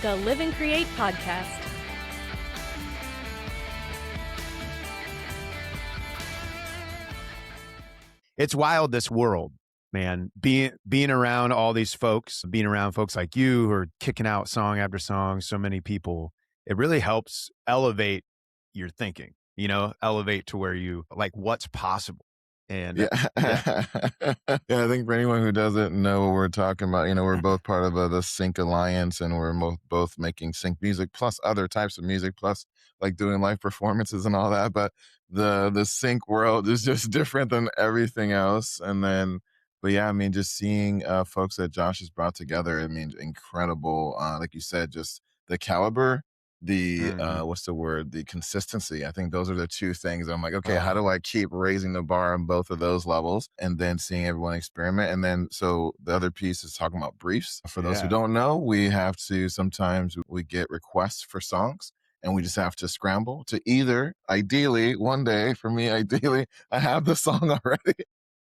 the Live and Create podcast. It's wild, this world, man. Being around all these folks, being around folks like you who are kicking out song after song, so many people, it really helps elevate your thinking, elevate to where you like what's possible. And Yeah. I think for anyone who doesn't know what we're talking about, we're both part of the Sync Alliance, and we're both making sync music plus other types of music, plus like doing live performances and all that. But the sync world is just different than everything else. But yeah, just seeing folks that Josh has brought together, incredible. Like you said, just the caliber, the what's the word, the consistency. I think those are the two things I'm like, okay, how do I keep raising the bar on both of those levels, and then seeing everyone experiment. And then so the other piece is talking about briefs. For those who don't know, we have to, sometimes we get requests for songs, and we just have to scramble to either, ideally one day, for me, ideally I have the song already.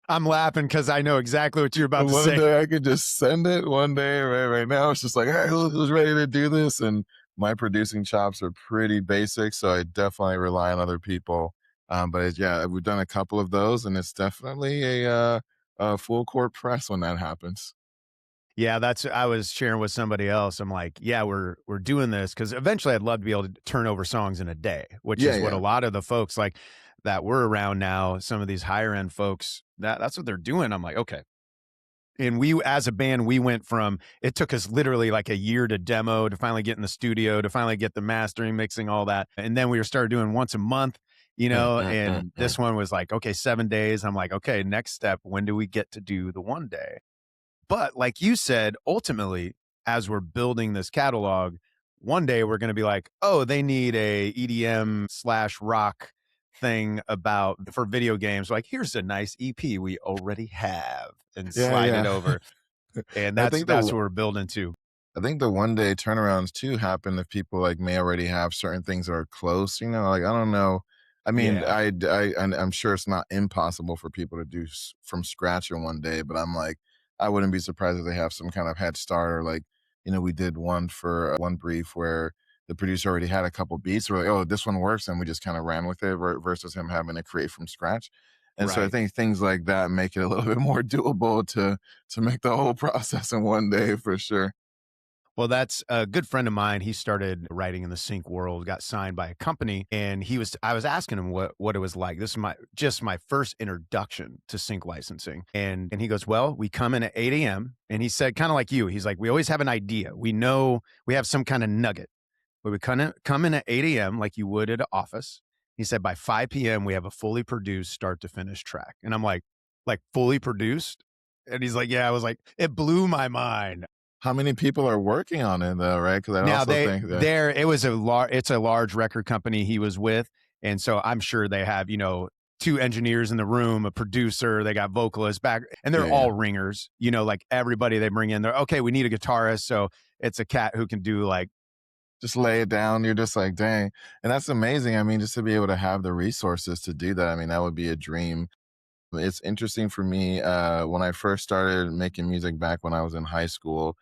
I'm laughing because I know exactly what you're about to say. One day I could just send it. One day, right now it's just like, hey, who's ready to do this? And my producing chops are pretty basic, so I definitely rely on other people. But yeah, we've done a couple of those, and it's definitely a full court press when that happens. Yeah, I was sharing with somebody else. I'm like, yeah, we're doing this because eventually I'd love to be able to turn over songs in a day, which is what a lot of the folks like that we're around now, some of these higher end folks, that's what they're doing. I'm like, okay. And we, as a band, we went from, it took us literally like a year to demo, to finally get in the studio, to finally get the mastering, mixing, all that. And then we started doing once a month, and this one was like, okay, 7 days. I'm like, okay, next step, when do we get to do the one day? But like you said, ultimately, as we're building this catalog, one day we're going to be like, oh, they need a EDM/rock thing for video games. Like, here's a nice EP we already have, and slide it over. And that's what we're building to. I think the one day turnarounds too happen if people like may already have certain things that are close, like, I don't know. I'm sure it's not impossible for people to do from scratch in one day, but I'm like, I wouldn't be surprised if they have some kind of head start, or like, we did one for one brief where the producer already had a couple beats. We're like, oh, this one works, and we just kind of ran with it versus him having to create from scratch. And so I think things like that make it a little bit more doable to make the whole process in one day, for sure. Well, that's a good friend of mine. He started writing in the sync world, got signed by a company, and I was asking him what it was like. This is my first introduction to sync licensing. And he goes, well, we come in at 8 a.m. And he said, kind of like you, he's like, we always have an idea. We know we have some kind of nugget, but we come in at 8 a.m. like you would at an office. He said, by 5 p.m., we have a fully produced start to finish track. And I'm like fully produced? And he's like, yeah. I was like, it blew my mind. How many people are working on it though, right? Because I also think that it's a large record company he was with, and so I'm sure they have 2 engineers in the room, a producer, they got vocalists back, and they're all ringers. Like everybody they bring in, they're okay. We need a guitarist, so it's a cat who can do like just lay it down. You're just like, dang, and that's amazing. Just to be able to have the resources to do that, that would be a dream. It's interesting for me when I first started making music back when I was in high school.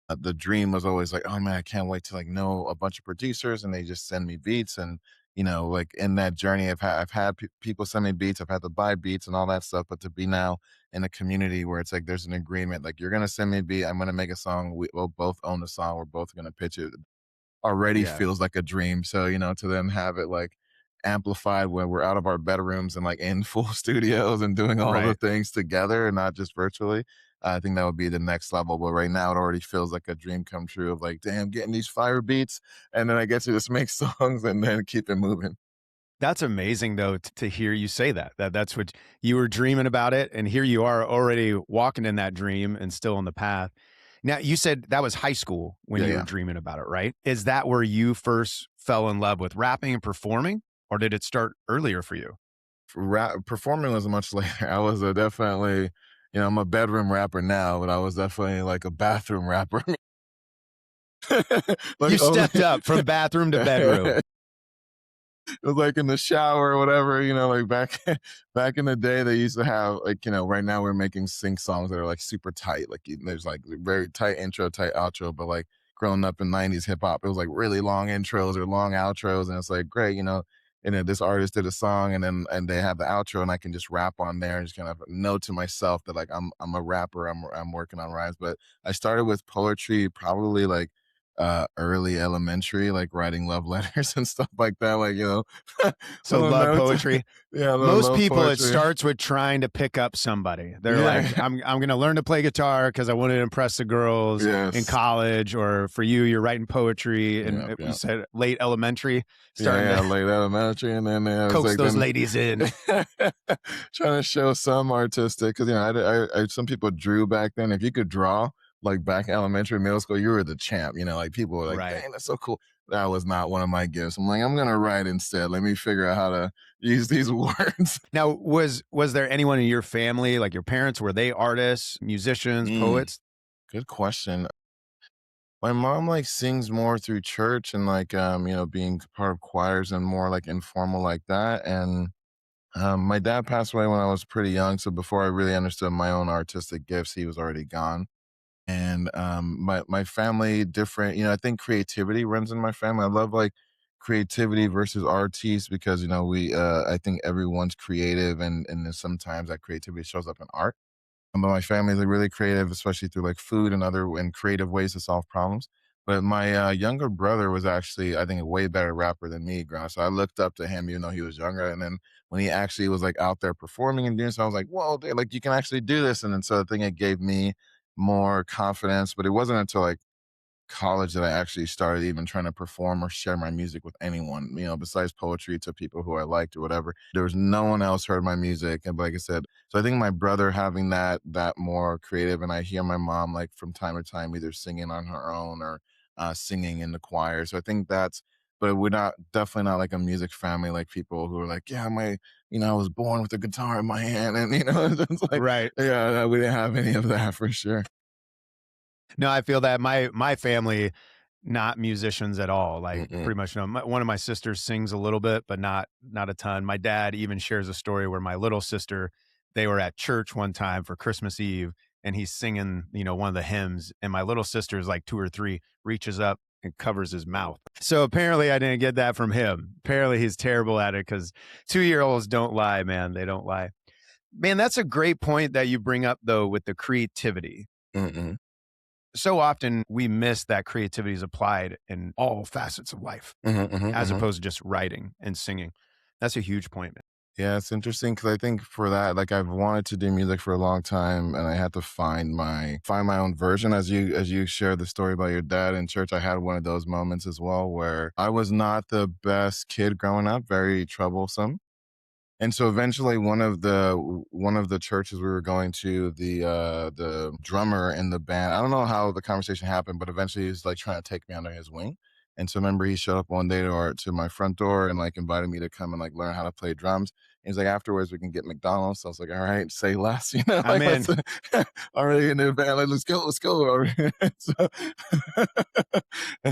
The dream was always like, oh man, I can't wait to know a bunch of producers and they just send me beats. And like in that journey, I've had people send me beats. I've had to buy beats and all that stuff. But to be now in a community where it's like there's an agreement, like you're gonna send me a beat, I'm gonna make a song. We'll both own the song. We're both gonna pitch it. Already feels like a dream. So to then have it like amplified when we're out of our bedrooms and like in full studios and doing all the things together and not just virtually, I think that would be the next level. But right now it already feels like a dream come true of like, damn, getting these fire beats, and then I get to just make songs and then keep it moving. That's amazing though, to hear you say that's what you were dreaming about it, and here you are already walking in that dream and still on the path. Now, you said that was high school when you were dreaming about it, right? Is that where you first fell in love with rapping and performing, or did it start earlier for you? Performing was much later. I was definitely, I'm a bedroom rapper now, but I was definitely like a bathroom rapper. You stepped up from bathroom to bedroom. It was like in the shower or whatever, like back in the day, they used to have like, right now we're making sync songs that are like super tight. Like there's like very tight intro, tight outro, but like growing up in 90s hip hop. It was like really long intros or long outros. And it's like, great, and then this artist did a song and they have the outro and I can just rap on there and just kind of know to myself that like I'm a rapper, I'm working on rhymes. But I started with poetry probably like early elementary, like writing love letters and stuff like that, like So little love notes. poetry. Yeah, little Most love people, it poetry. starts with trying to pick up somebody. They're like, Yeah. I'm going to learn to play guitar because I want to impress the girls in Yes. college. Or for you, you're writing poetry, and Yep, you yep. said late elementary, Yeah, starting yeah, to late elementary, and then I was coax like, those then ladies in. trying to show some artistic, because some people drew back then. If you could draw, like back in elementary, middle school, you were the champ. Like people were like, Right. "Dang, that's so cool." That was not one of my gifts. I'm like, I'm gonna write instead. Let me figure out how to use these words. Now, was there anyone in your family, like your parents, were they artists, musicians, poets? Good question. My mom like sings more through church and like being part of choirs and more like informal like that. And my dad passed away when I was pretty young, so before I really understood my own artistic gifts, he was already gone. And my family different. I think creativity runs in my family. I love like creativity versus artists because we I think everyone's creative and then sometimes that creativity shows up in art. But my family is really creative, especially through like food and other and creative ways to solve problems. But my younger brother was actually, I think, a way better rapper than me growing up. So I looked up to him, even though he was younger. And then when he actually was like out there performing and doing so, I was like, whoa, dude, like you can actually do this. And then so I think it gave me more confidence. But it wasn't until like college that I actually started even trying to perform or share my music with anyone, besides poetry to people who I liked or whatever. There was no one else heard my music. And like I said, so I think my brother having that more creative, and I hear my mom like from time to time either singing on her own or singing in the choir. So I think but we're not definitely not like a music family like people who are like, yeah, I was born with a guitar in my hand, and it's like, Right. yeah, we didn't have any of that for sure. No, I feel that my family, not musicians at all. Like Mm-mm. pretty much no. One of my sisters sings a little bit, but not a ton. My dad even shares a story where my little sister, they were at church one time for Christmas Eve, and he's singing, one of the hymns, and my little sister is like 2 or 3, reaches up and covers his mouth. So apparently I didn't get that from him. Apparently he's terrible at it because 2-year-olds don't lie, man. They don't lie. Man, that's a great point that you bring up though with the creativity. Mm-mm. So often we miss that creativity is applied in all facets of life as opposed to just writing and singing. That's a huge point, man. Yeah, it's interesting because I think for that, like I've wanted to do music for a long time, and I had to find my own version. As you shared the story about your dad in church, I had one of those moments as well where I was not the best kid growing up, very troublesome. And so eventually one of the churches we were going to, the drummer in the band, I don't know how the conversation happened, but eventually he's like trying to take me under his wing. And so remember he showed up one day to my front door and like invited me to come and like learn how to play drums. And he's like, afterwards we can get McDonald's. So I was like, all right, say less, I'm like in. let's already in the band, like let's go.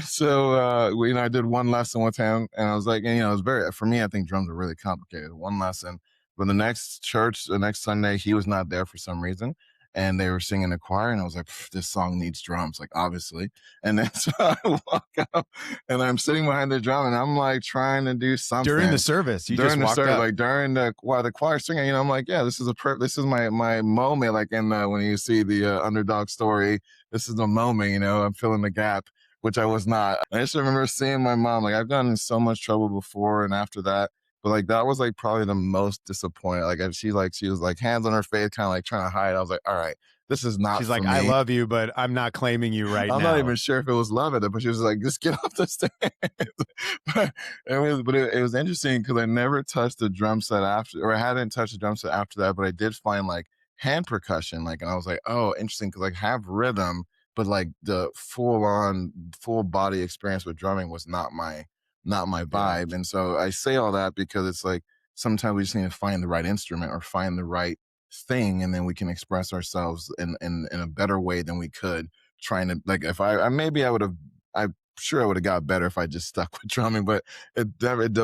so I did one lesson one time, and I was like, and, it was very, for me, I think drums are really complicated. One lesson, but the next church, the next Sunday, he was not there for some reason, and they were singing the choir, and I was like, this song needs drums, like obviously. And then so I walk up, and I'm sitting behind the drum, and I'm like trying to do something During the service, you during just the walked service, up. like during while the choir singing, I'm like, yeah, this is my moment, like in when you see the underdog story, this is the moment, I'm filling the gap, which I was not. I just remember seeing my mom, like I've gotten in so much trouble before and after that, but like that was like probably the most disappointed. Like she was like hands on her face, kind of like trying to hide. I was like, all right, this is not She's for like, me. I love you, but I'm not claiming you right now. I'm not even sure if it was love at it, but she was like, just get off the stage. But it was interesting because I never touched the drum set after, or I hadn't touched the drum set after that, but I did find like hand percussion, like, and I was like, oh, interesting, because like have rhythm, but like the full body experience with drumming was not my Yeah. vibe. And so I say all that because it's like sometimes we just need to find the right instrument or find the right thing, and then we can express ourselves in a better way than we could trying to, like, if I maybe I would have, I'm sure I would have got better if I just stuck with drumming, but it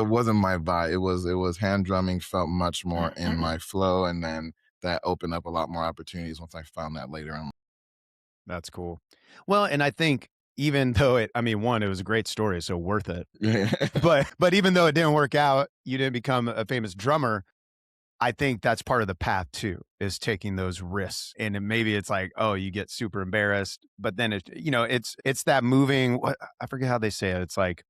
wasn't my vibe. It was hand drumming felt much more in my flow, and then that opened up a lot more opportunities once I found that later on. That's cool. Well, and I think, even though I mean, one, it was a great story, so worth it. Yeah. But even though it didn't work out, you didn't become a famous drummer. I think that's part of the path too, is taking those risks. And maybe it's like, oh, you get super embarrassed, but then it's that moving. I forget how they say it. It's like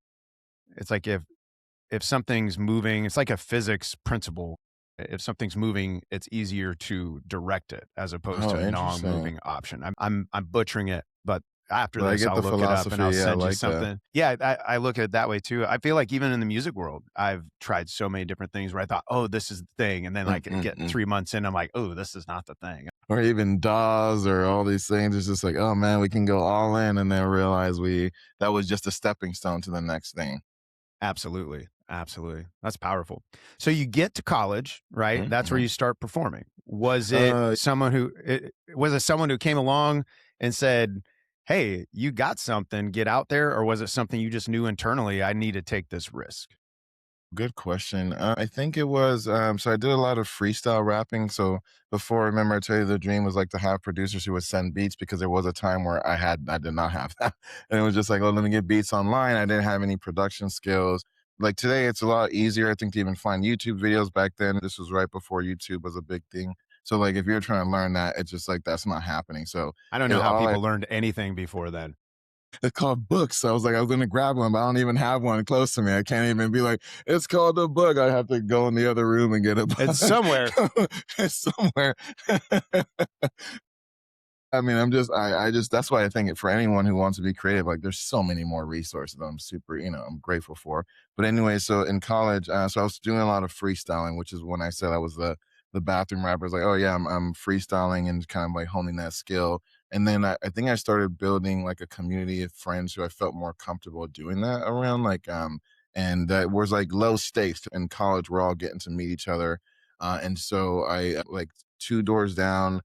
if something's moving, it's like a physics principle. If something's moving, it's easier to direct it as opposed to Oh, a interesting. non-moving option. I'm butchering it, but after But I this, get I'll the look it up and I'll philosophy. Yeah, I send you like that. something. Yeah, I look at it that way too. I feel like even in the music world, I've tried so many different things where I thought, oh, this is the thing. And then like get Mm-mm-mm. 3 months in, I'm like, oh, this is not the thing. Or even DAWs or all these things. It's just like, oh man, we can go all in, and then realize that was just a stepping stone to the next thing. Absolutely. Absolutely. That's powerful. So you get to college, right? That's where Mm-hmm. you start performing. Was it someone who came along and said, "Hey, you got something, get out there," or was it something you just knew internally, I need to take this risk? Good question. I think it was so I did a lot of freestyle rapping. So before, remember I tell you the dream was like to have producers who would send beats, because there was a time where I did not have that. And it was just like, oh, let me get beats online. I didn't have any production skills. Like today it's a lot easier, I think, to even find YouTube videos. Back then, this was right before YouTube was a big thing. So like if you're trying to learn that, it's just like that's not happening. So I don't it, know how all I people learned anything before then. it's called books. So I was like, I was gonna grab one, but I don't even have one close to me. I can't even be like, it's called a book. I have to go in the other room and get a book. It's somewhere. It's somewhere. I mean, I just, that's why I think for anyone who wants to be creative, like there's so many more resources that I'm super, I'm grateful for. But anyway, so in college, so I was doing a lot of freestyling, which is when I said I was the bathroom rapper. It's like, oh yeah, I'm freestyling and kind of like honing that skill. And then I think I started building like a community of friends who I felt more comfortable doing that around. And that was like low stakes in college. We're all getting to meet each other. And so like 2 doors down,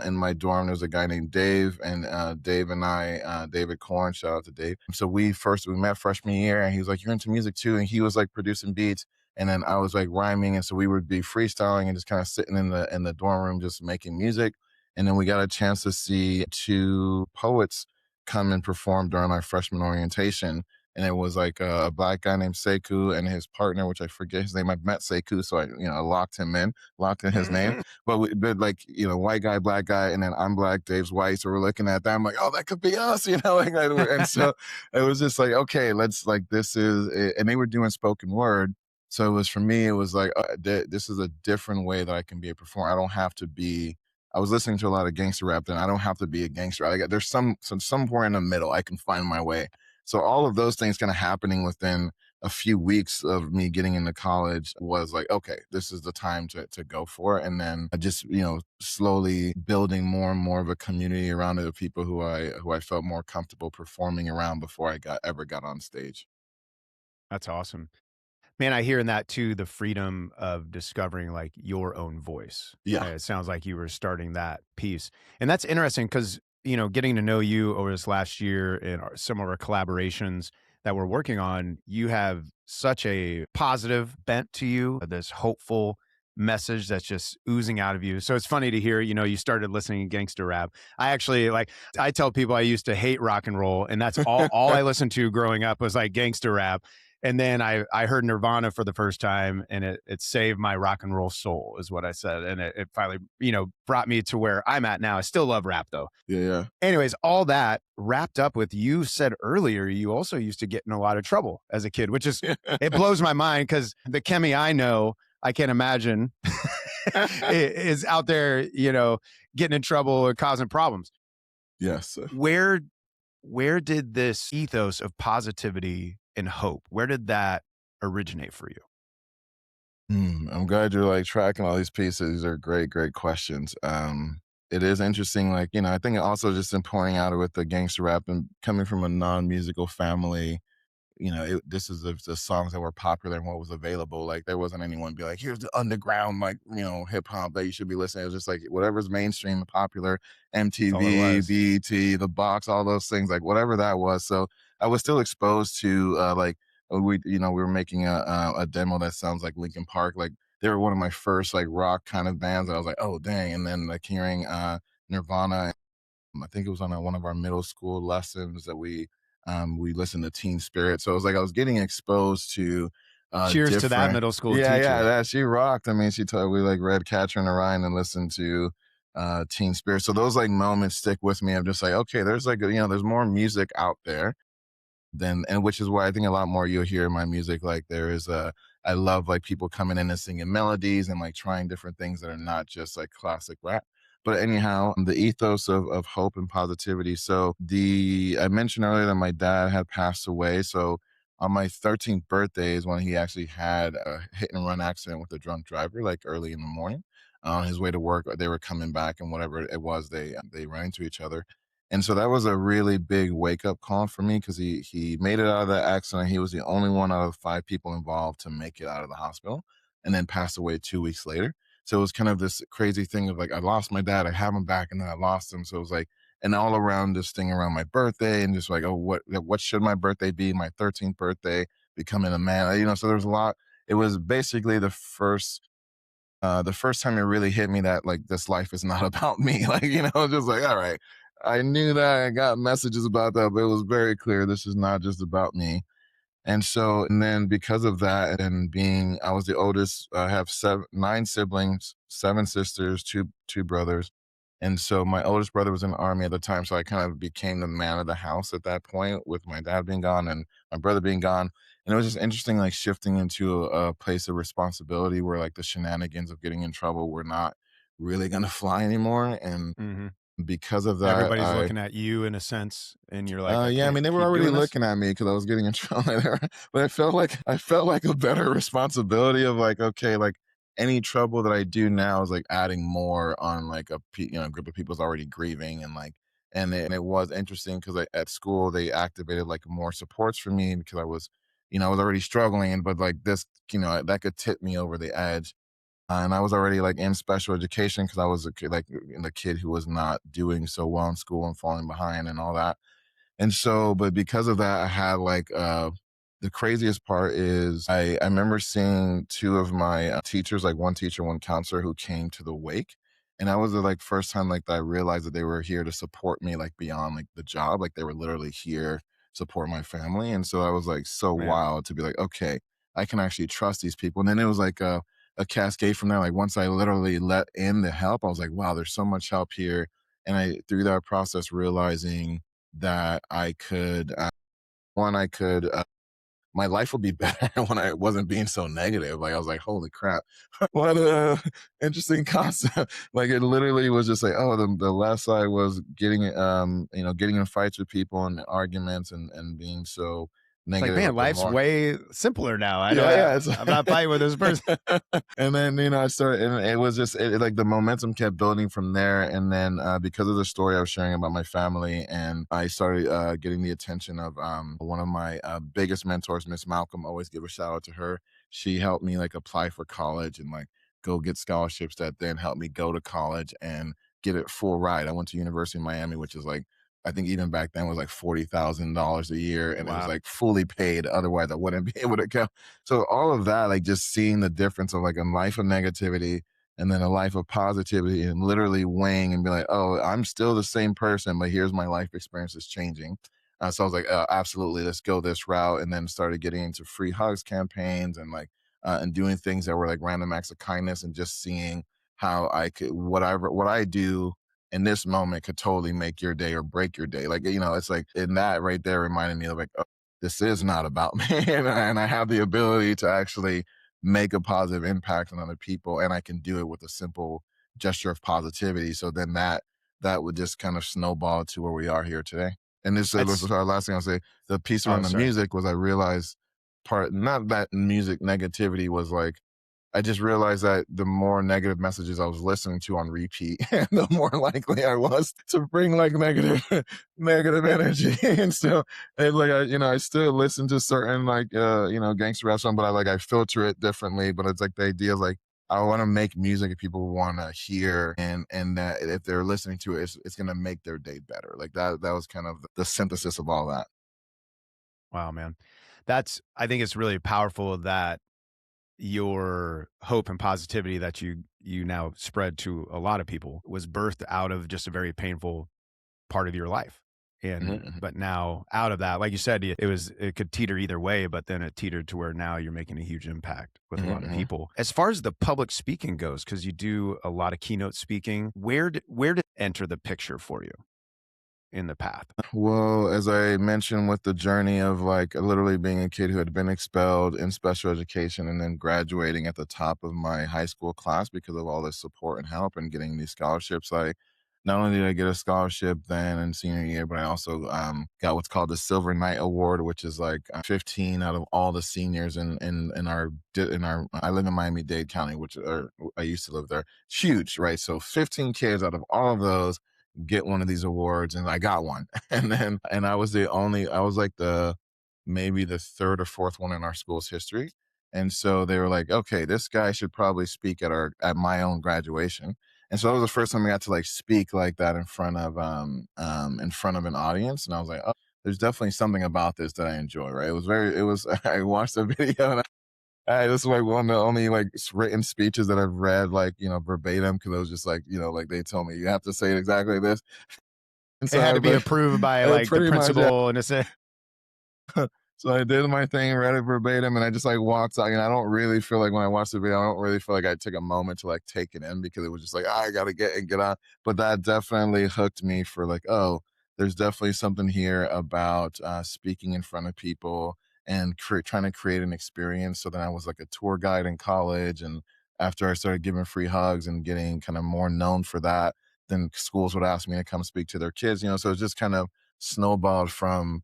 in my dorm, there's a guy named Dave, and Dave and I, David Korn, shout out to Dave. So we met freshman year, and he was like, "You're into music too," and he was like producing beats, and then I was like rhyming, and so we would be freestyling and just kind of sitting in the dorm room just making music. And then we got a chance to see 2 poets come and perform during our freshman orientation. And it was like a black guy named Sekou and his partner, which I forget his name. I met Sekou, so I locked in his name. But like, white guy, black guy, and then I'm black, Dave's white. So we're looking at that. I'm like, oh, that could be us, and so it was just like, okay, let's like, this is it. And they were doing spoken word. So it was, for me, it was like, this is a different way that I can be a performer. I don't have to be, I was listening to a lot of gangster rap, and I don't have to be a gangster. There's somewhere in the middle I can find my way. So all of those things kind of happening within a few weeks of me getting into college was like, okay, this is the time to go for it. And then I just, slowly building more and more of a community around the people who I felt more comfortable performing around before I ever got on stage. That's awesome. Man, I hear in that too, the freedom of discovering like your own voice. Yeah. It sounds like you were starting that piece. And that's interesting because, getting to know you over this last year and some of our collaborations that we're working on, you have such a positive bent to you, this hopeful message that's just oozing out of you. So it's funny to hear, you started listening to gangster rap. I tell people I used to hate rock and roll, and that's all I listened to growing up was like gangster rap. And then I heard Nirvana for the first time, and it saved my rock and roll soul, is what I said. And it finally, brought me to where I'm at now. I still love rap though. Yeah. Anyways, all that wrapped up with, you said earlier, you also used to get in a lot of trouble as a kid, which is, it blows my mind because the Kemy I know, I can't imagine is out there, getting in trouble or causing problems. Yes. Where did this ethos of positivity and hope, where did that originate for you? I'm glad you're like tracking all these pieces. These are great, great questions. It is interesting. Like, I think also just in pointing out with the gangster rap and coming from a non-musical family, this is the songs that were popular and what was available. Like there wasn't anyone be like, here's the underground, like, hip hop that you should be listening. It was just like whatever's mainstream and popular, That's all it MTV, was. BET, The Box, all those things, like whatever that was. So I was still exposed to like we were making a demo that sounds like Linkin Park. Like they were one of my first like rock kind of bands. I was like, oh dang. And then like hearing Nirvana I think it was on one of our middle school lessons that we listened to Teen Spirit. So it was like I was getting exposed to Cheers to that different. middle school Yeah, teacher. that she rocked. I mean, she told we like read Catcher in the Rye and listened to Teen Spirit. So those like moments stick with me. I'm just like, okay, there's like there's more music out there then, and which is why I think a lot more you'll hear in my music. Like there is I love like people coming in and singing melodies and like trying different things that are not just like classic rap. But anyhow, the ethos of hope and positivity. So I mentioned earlier that my dad had passed away. So on my 13th birthday is when he actually had a hit and run accident with a drunk driver, like early in the morning. On his way to work, they were coming back, and whatever it was, they ran into each other. And so that was a really big wake up call for me because he made it out of that accident. He was the only one out of 5 people involved to make it out of the hospital, and then passed away 2 weeks later. So it was kind of this crazy thing of like I lost my dad, I have him back, and then I lost him. So it was like an all around this thing around my birthday, and just like, oh, what should my birthday be? My 13th birthday, becoming a man. So there was a lot. It was basically the first time it really hit me that like this life is not about me. Like, just like, all right, I knew that, I got messages about that, but it was very clear this is not just about me. And then because of that, and I was the oldest, I have 9 siblings, 7 sisters, two brothers. And so my oldest brother was in the army at the time. So I kind of became the man of the house at that point with my dad being gone and my brother being gone. And it was just interesting, like shifting into a place of responsibility where like the shenanigans of getting in trouble were not really going to fly anymore. And Hmm. because of that, Everybody's looking at you in a sense, and you're like, I yeah, I can't mean, they were keep already doing this. looking at me because I was getting in trouble, but I felt like a better responsibility of like, okay, like any trouble that I do now is like adding more on like group of people's already grieving, and like, and it was interesting because at school they activated like more supports for me because I was already struggling, but like this, that could tip me over the edge. And I was already like in special education because I was like the kid who was not doing so well in school and falling behind and all that. And so, but because of that, I had like the craziest part is I remember seeing two of my teachers, like one teacher, one counselor who came to the wake. And that was the like first time like that I realized that they were here to support me like beyond like the job. Like they were literally here support my family. And so I was like so Man, wild to be like, okay, I can actually trust these people. And then it was like a cascade from there. Like once I literally let in the help, I was like, wow, there's so much help here. And I through that process realizing that I could one I could my life would be better when I wasn't being so negative. Like I was like, holy crap, what a interesting concept. Like it literally was just like, oh, the less I was getting getting in fights with people and arguments and being so it's like, negative, man, the life's more. way simpler now. I Yeah, don't. yeah. I'm not fighting with this person. And then I started, and it was just like the momentum kept building from there. And then because of the story I was sharing about my family, and I started getting the attention of one of my biggest mentors, Miss Malcolm. Always give a shout out to her. She helped me like apply for college and like go get scholarships that then helped me go to college and get it full ride. I went to University of Miami, which is like I think even back then was like $40,000 a year, and it was Wow. like fully paid. Otherwise, I wouldn't be able to go. So all of that, like just seeing the difference of like a life of negativity and then a life of positivity, and literally weighing and be like, oh, I'm still the same person, but here's my life experience is changing. So I was like, absolutely, let's go this route. And then started getting into free hugs campaigns and like, and doing things that were like random acts of kindness, and just seeing how I could, what I do in this moment could totally make your day or break your day. Like, it's like, in that right there reminded me of like, oh, this is not about me. And I have the ability to actually make a positive impact on other people. And I can do it with a simple gesture of positivity. So then that would just kind of snowball to where we are here today. And this is That's our last thing I'll say. The piece oh, around the sorry. music was I realized not that music negativity was like, I just realized that the more negative messages I was listening to on repeat, the more likely I was to bring like negative, negative energy. And so, and like I still listen to certain like gangster rap song, but I filter it differently. But it's like the idea is like I want to make music that people want to hear, and that if they're listening to it, it's gonna make their day better. Like that was kind of the synthesis of all that. Wow, man. I think it's really powerful that your hope and positivity that you now spread to a lot of people was birthed out of just a very painful part of your life. Mhm, And mhm. but now out of that, like you said, it could teeter either way, but then it teetered to where now you're making a huge impact with a Mhm, lot of mhm. people. As far as the public speaking goes, because you do a lot of keynote speaking, where did it enter the picture for you in the path? Well, as I mentioned with the journey of like literally being a kid who had been expelled in special education and then graduating at the top of my high school class because of all this support and help and getting these scholarships, I not only did I get a scholarship then in senior year, but I also got what's called the Silver Knight Award, which is like 15 out of all the seniors in our. I live in Miami-Dade County, which or I used to live there. It's huge, right? So 15 kids out of all of those get one of these awards, and I got one. And I was I was like the maybe the third or fourth one in our school's history. And so they were like, okay, this guy should probably speak at my own graduation. And so that was the first time I got to like speak like that in front of an audience. And I was like, oh, there's definitely something about this that I enjoy, right? I watched the video and this is like one of the only like written speeches that I've read like, verbatim, because it was just like, like they told me you have to say it exactly like this. And It so had I to was be like, approved by like the pretty much, yeah. principal and it's a So I did my thing, read it verbatim, and I just like walked out. I don't really feel like when I watched the video, I don't really feel like I took a moment to like take it in because it was just like, I gotta get on. But that definitely hooked me for like, oh, there's definitely something here about speaking in front of people and trying to create an experience. So then I was like a tour guide in college, and after I started giving free hugs and getting kind of more known for that, then schools would ask me to come speak to their kids. So it's just kind of snowballed from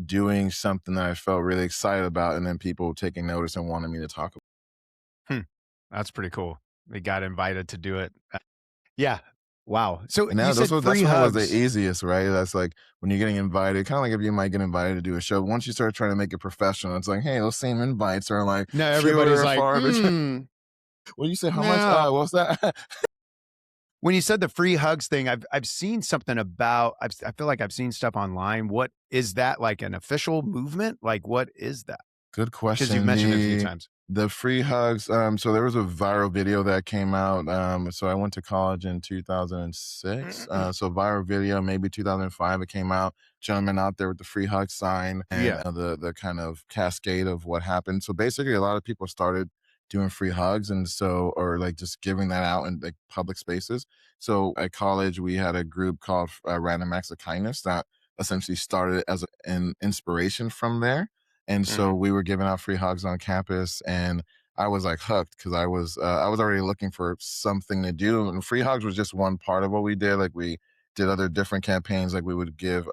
doing something that I felt really excited about, and then people taking notice and wanting me to talk about. hmm, that's pretty cool. They got invited to do it. Yeah. Wow. So And you now said that's free when it was the hugs. easiest, right? That's like when you're getting invited, kind of like if you might get invited to do a show. Once you start trying to make it professional, it's like, hey, those same invites are like No, fewer everybody's or like, far between. When you say how much, no. what's that? When you said the free hugs thing, I've seen something about. I feel like I've seen stuff online. What is that, like an official movement? Like what is that? Good Because you've question. mentioned it a few times. The free hugs. So there was a viral video that came out. So I went to college in 2006. So viral video, maybe 2005, it came out. Gentleman out there with the free hug sign and Yeah. the kind of cascade of what happened. So basically, a lot of people started doing free hugs, and so or like just giving that out in like public spaces. So at college, we had a group called Random Acts of Kindness that essentially started as an inspiration from there, and so Mhm. we were giving out free hugs on campus, and I was like hooked because I was already looking for something to do, and free hugs was just one part of what we did. Like we did other different campaigns, like we would give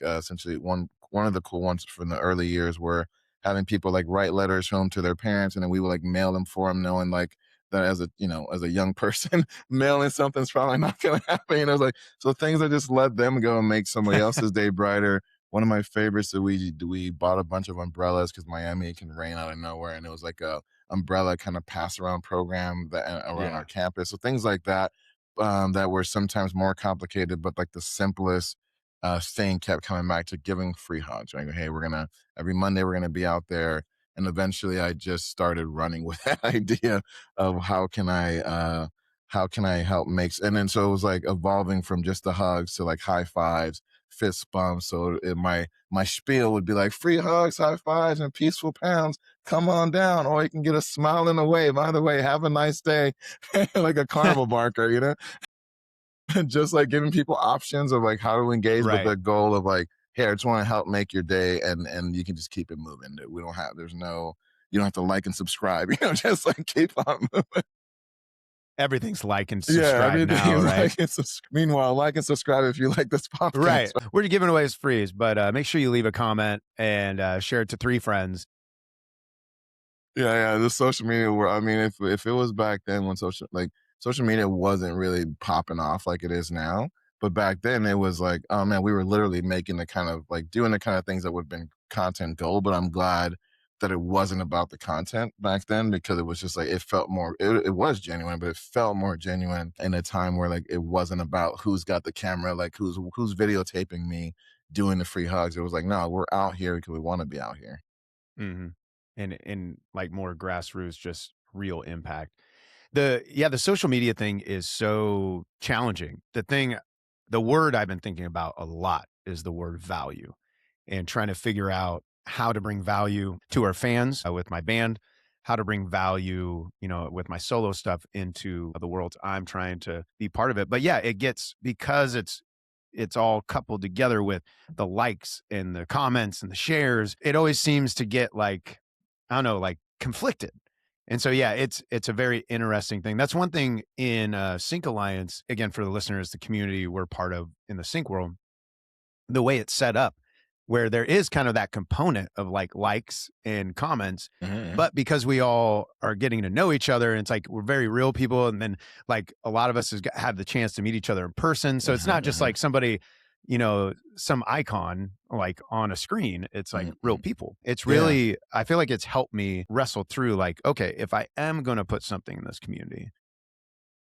essentially one of the cool ones from the early years were having people like write letters home to their parents, and then we would like mail them for them, knowing like that as a young person mailing something's probably not going to happen. It was like so things that just let them go and make somebody else's day brighter. One of my favorites that we bought a bunch of umbrellas because Miami can rain out of nowhere, and it was like a umbrella kind of pass around program that around our Yeah. campus. So things like that that were sometimes more complicated, but like the simplest thing kept coming back to giving free hugs. Right? Hey, we're gonna every Monday we're gonna be out there, and eventually I just started running with that idea of how can I help make, and then so it was like evolving from just the hugs to like high fives, fist bumps. So my spiel would be like free hugs, high fives, and peaceful pounds. Come on down, or you can get a smile and a wave. By the way, have a nice day, like a carnival barker. Just like giving people options of like how to engage, but Right. the goal of like, hey, I just want to help make your day, and you can just keep it moving. We don't have there's no you don't have to like and subscribe. Just like keep on moving. Everything's like and Yeah, subscribe everything now, is right? like meanwhile, like and subscribe if you like this podcast. Right. We're giving away as frees, but make sure you leave a comment and share it to 3 friends. Yeah, yeah. The social media were I mean, if it was back then when social media wasn't really popping off like it is now. But back then it was like, oh man, we were literally making the kind of like doing the kind of things that would have been content gold. But I'm glad that it wasn't about the content back then because it was just like it was genuine, but it felt more genuine in a time where like it wasn't about who's got the camera, like who's videotaping me doing the free hugs. It was like, no, we're out here because we want to be out here. Mhm. And like more grassroots, just real impact. The social media thing is so challenging. The thing the word I've been thinking about a lot is the word value, and trying to figure out how to bring value to our fans with my band, how to bring value, with my solo stuff into the world. I'm trying to be part of it. But yeah, it gets, because it's all coupled together with the likes and the comments and the shares. It always seems to get like, I don't know, like conflicted. And so, yeah, it's a very interesting thing. That's one thing in Sync Alliance, again, for the listeners, the community we're part of in the sync world, the way it's set up, where there is kind of that component of like likes and comments, but because we all are getting to know each other, and it's like we're very real people, and then like a lot of us have the chance to meet each other in person, so it's not just like somebody, some icon like on a screen. It's like real people. It's really, I feel like it's helped me wrestle through like, okay, if I am going to put something in this community,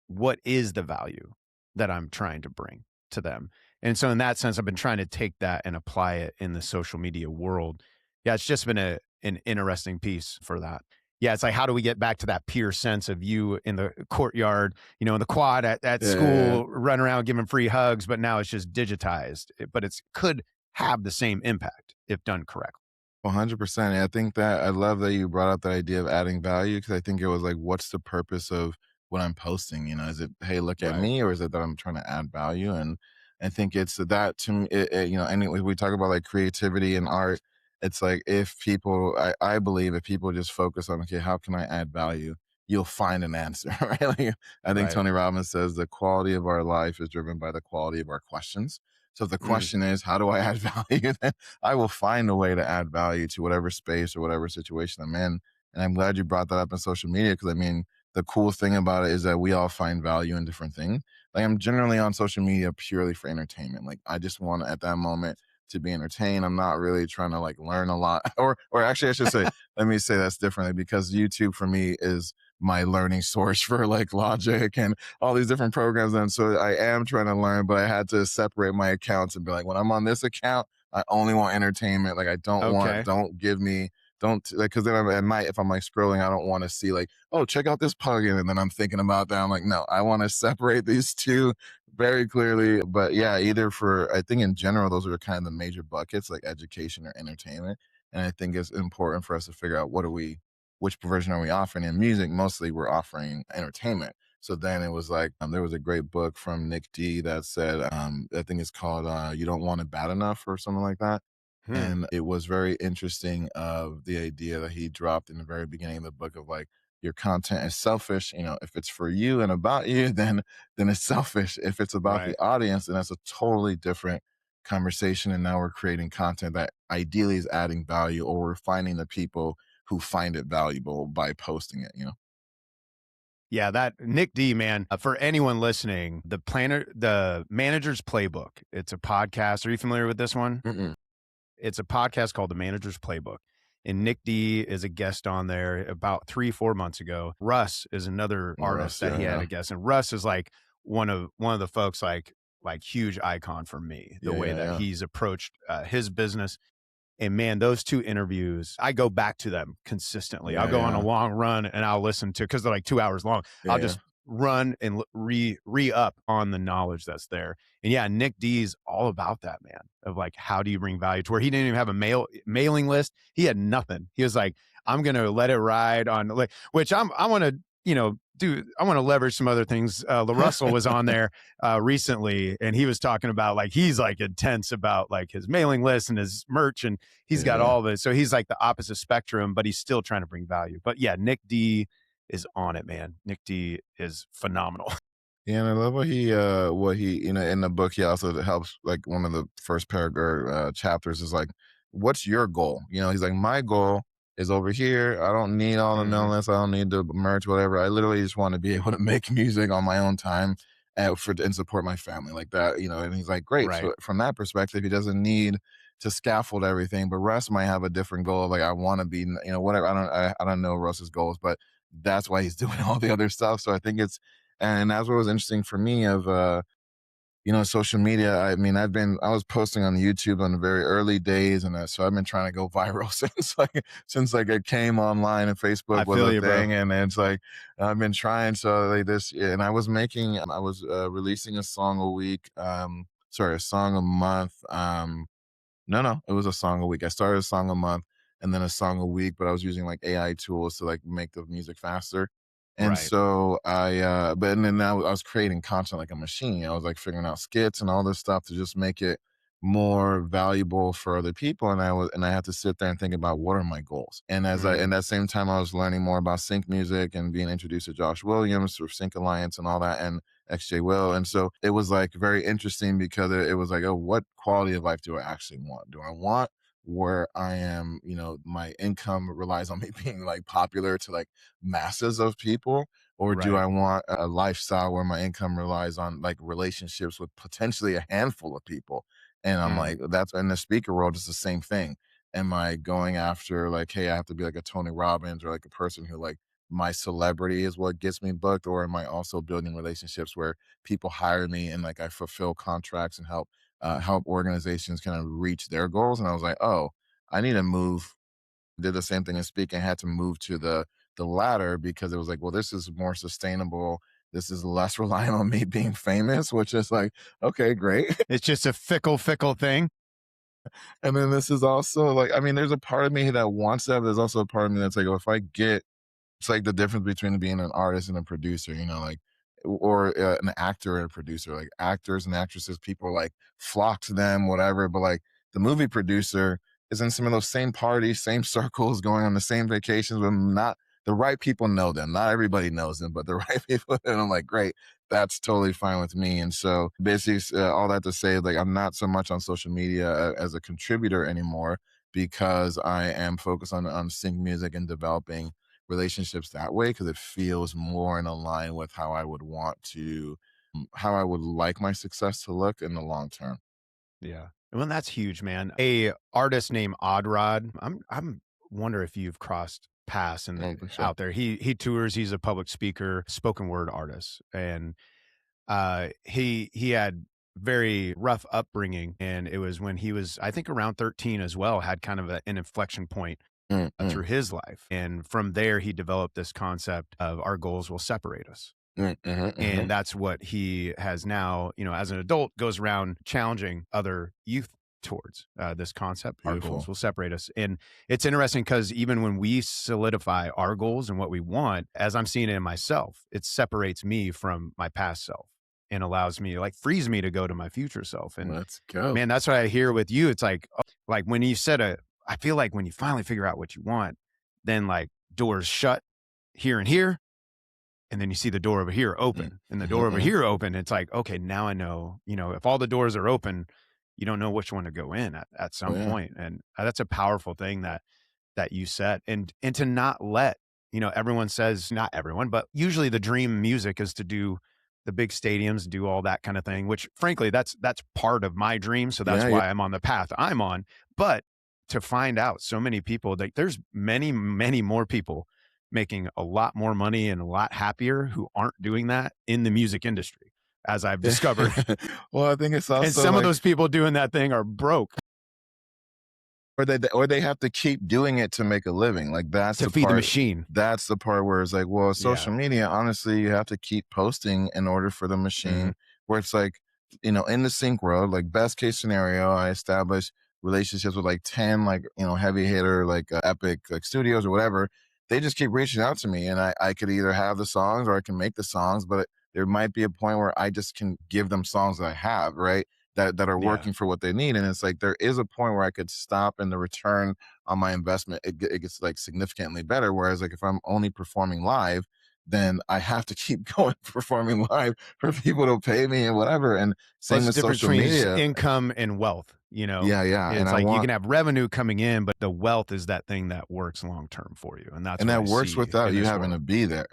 what is the value that I'm trying to bring to them? And so in that sense, I've been trying to take that and apply it in the social media world. Yeah, it's just been an interesting piece for that. Yeah, it's like, how do we get back to that peer sense of you in the courtyard, in the quad at school, run around giving free hugs, but now it's just digitized. But it could have the same impact if done correctly. 100%. I think that I love that you brought up that idea of adding value, because I think it was like, what's the purpose of what I'm posting? Is it, hey, look at Right. me, or is it that I'm trying to add value? And I think it's that to me, anyway, we talk about like creativity and art. It's like, if people, I believe if people just focus on, okay, how can I add value? You'll find an answer, right? Like, I think Right. Tony Robbins says the quality of our life is driven by the quality of our questions. So if the question is, how do I add value? Then I will find a way to add value to whatever space or whatever situation I'm in. And I'm glad you brought that up in social media, because I mean, the cool thing about it is that we all find value in different things. Like, I'm generally on social media purely for entertainment. Like, I just want at that moment to be entertained. I'm not really trying to like learn a lot, or actually I should say, let me say that's differently, because YouTube for me is my learning source for like Logic and all these different programs. And so I am trying to learn, but I had to separate my accounts and be like, when I'm on this account, I only want entertainment. Like, I don't give me, don't like, because then at night, if I'm like scrolling, I don't want to see like, oh, check out this plugin. And then I'm thinking about that. I'm like, no, I want to separate these two very clearly. But yeah, either for, I think in general, those are kind of the major buckets, like education or entertainment. And I think it's important for us to figure out which version are we offering. In music, mostly we're offering entertainment. So then it was like, there was a great book from Nick D that said, I think it's called You Don't Want It Bad Enough or something like that. And it was very interesting of the idea that he dropped in the very beginning of the book of like, your content is selfish. If it's for you and about you, then it's selfish. If it's about Right. the audience, then that's a totally different conversation. And now we're creating content that ideally is adding value, or we're finding the people who find it valuable by posting it. Yeah, that Nick D, man, for anyone listening, the Manager's Playbook. It's a podcast. Are you familiar with this one? Mm-mm. It's a podcast called The Manager's Playbook. And Nick D is a guest on there about 3-4 months ago. Russ is another artist that he had a guest. And Russ is like one of the folks like huge icon for me, the way that he's approached his business. And man, those two interviews, I go back to them consistently. I'll go on a long run and I'll listen to, because they're like 2 hours long. I'll just run and re-up on the knowledge that's there. And yeah, Nick D's all about that, man, of like, how do you bring value, to where he didn't even have a mailing list. He had nothing. He was like, I'm going to let it ride on, like, which I want to, I want to leverage some other things. LaRussell was on there recently, and he was talking about like, he's like intense about like his mailing list and his merch, and he's got all of it. So he's like the opposite spectrum, but he's still trying to bring value. But yeah, Nick D is on it, man. Nick D is phenomenal. Yeah, and I love what he, in the book, he also helps, like, one of the first paragraph chapters is like, what's your goal? He's like, my goal is over here. I don't need all the mail lists. I don't need the merch, whatever. I literally just want to be able to make music on my own time and support my family like that, and he's like, great. Right. So from that perspective, he doesn't need to scaffold everything, but Russ might have a different goal. Like, I want to be, whatever. I don't know Russ's goals, but that's why he's doing all the other stuff. So I think and that's what was interesting for me of social media, I mean, I was posting on YouTube on the very early days, and so I've been trying to go viral since it came online and Facebook I was feel a you, bro. thing, and it's like I've been trying. So like this, yeah, and I was releasing a song a week, sorry, a song a month, no, it was a song a week. I started a song a month and then a song a week, but I was using like AI tools to like make the music faster. And Right. so and then I was creating content like a machine. I was like figuring out skits and all this stuff to just make it more valuable for other people. And I had to sit there and think about what are my goals. And in Mm, that same time, I was learning more about sync music and being introduced to Josh Williams for Sync Alliance and all that. And XJ Will. And so it was like very interesting because it was like, oh, what quality of life do I actually want? Do I want where I am, my income relies on me being like popular to like masses of people? Or do right. I want a lifestyle where my income relies on like relationships with potentially a handful of people? And I'm Mm. like, that's in the speaker world, it's the same thing. Am I going after like, hey, I have to be like a Tony Robbins or like a person who like my celebrity is what gets me booked, or am I also building relationships where people hire me and like I fulfill contracts and help organizations kind of reach their goals? And I was like, oh, I need to move. Did the same thing in speaking. Had to move to the latter because it was like, well, this is more sustainable. This is less reliant on me being famous, which is like, okay, great. It's just a fickle thing. And then this is also like, I mean, there's a part of me that wants that. But there's also a part of me that's like, oh, if I get it's like the difference between being an artist and a producer, like, or an actor and a producer. Like actors and actresses, people like flock to them, whatever. But like the movie producer is in some of those same parties, same circles, going on the same vacations, but not the right people know them. Not everybody knows them, but the right people. And I'm like, great, that's totally fine with me. And so basically, all that to say, like, I'm not so much on social media as a contributor anymore because I am focused on sync music and developing relationships that way because it feels more in line with how I would like my success to look in the long term. Yeah. Well, that's huge, man. A artist named Odd Rod. I'm wonder if you've crossed paths and Oh, for sure. out there. He tours. He's a public speaker, spoken word artist, and he had very rough upbringing, and it was when he was, I think, around 13 as well, had kind of an inflection point Mm, mm, through his life, and from there he developed this concept of our goals will separate us. mm, mhm, And mhm. that's what he has now, as an adult, goes around challenging other youth towards this concept. Our goals Beautiful. will separate us. And it's interesting because even when we solidify our goals and what we want, as I'm seeing it in myself, it separates me from my past self and allows me, like, frees me to go to my future self. And Let's go. man, that's what I hear with you. It's like when you I feel like when you finally figure out what you want, then like doors shut here and here, and then you see the door over here Mm, open and the mhm, door over mhm. here open. It's like, okay, now I know, if all the doors are open, you don't know which one to go in at Oh some yeah. point. And that's a powerful thing that you set, and to not let, everyone says, not everyone, but usually the dream music is to do the big stadiums, do all that kind of thing, which frankly, that's part of my dream. So that's Yeah, yeah. why I'm on the path I'm on. But to find out so many people, like, there's many more people making a lot more money and a lot happier who aren't doing that in the music industry, as I've discovered. Well, I think it's And also some of like those people doing that thing are broke or they have to keep doing it to make a living. Like to feed the machine. that's the part where it's like, well, Yeah. social media, honestly, you have to keep posting in order for the Mhm. machine where it's like, in the sync world, like best case scenario, I establish relationships with like 10 like, heavy hitter like epic like studios or whatever. They just keep reaching out to me and I could either have the songs or I can make the songs, but there might be a point where I just can give them songs that I have, right? That are Yeah. working for what they need. And it's like there is a point where I could stop and the return on my investment it gets like significantly better. Whereas like if I'm only performing live, then I have to keep going performing live for people to pay me and whatever. And Well, same it's the with difference social between media. income and wealth, Yeah, yeah. And It's I like you want can have revenue coming in, but the wealth is that thing that works long term for you, and that's and what I that works see without in you this having to world. be there.